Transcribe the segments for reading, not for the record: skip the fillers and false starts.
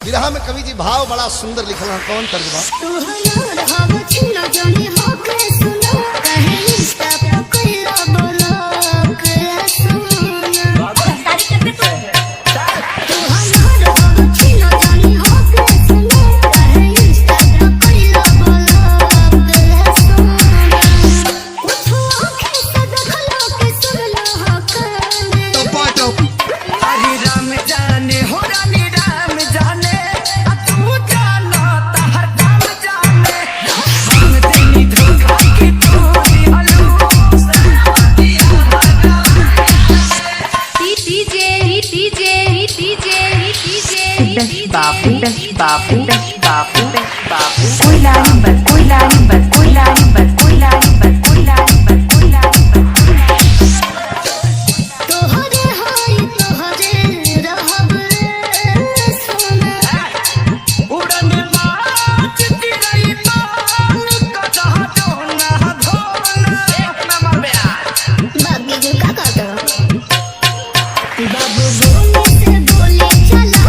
विरह में कवि जी भाव बड़ा सुंदर लिखल है। कौन तर्जमा? बापू बापू बापू बापू कोई लारी बस कोई लारी बस कोई लारी बस कोई लारी बस कोई लारी बस कोई लारी बस तोहरे हाय तोहरे रहब सोना उड़न बाज तिरई मान कदा दोना धोना एक नंबर में बाबी जो का कहता बाबू बोले से बोले चला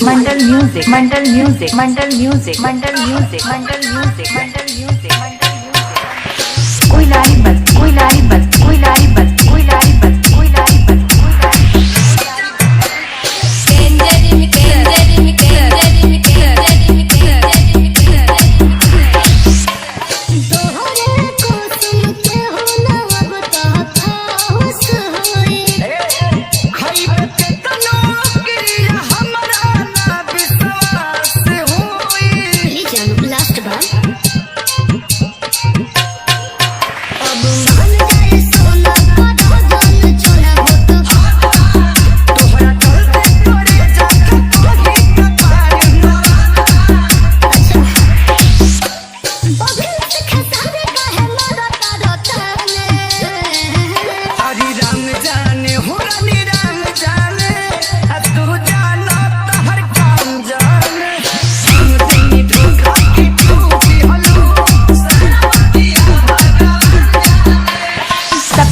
मंडल म्यूजिक मंडल म्यूजिक मंडल म्यूजिक मंडल म्यूजिक मंडल म्यूजिक मंडल म्यूजिक मंडल म्यूजिक कोई लारी बस कोई लारी बस कोई लारी बस कोई लारी बस कोई लारी बस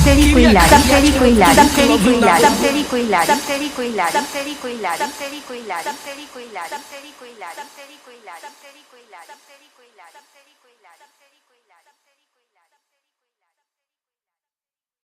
तेरी कोई लारी तेरी कोई लारी तेरी कोई लारी तेरी कोई लारी तेरी कोई लारी तेरी कोई लारी तेरी कोई लारी तेरी कोई लारी तेरी कोई लारी तेरी कोई लारी तेरी कोई लारी तेरी कोई लारी तेरी कोई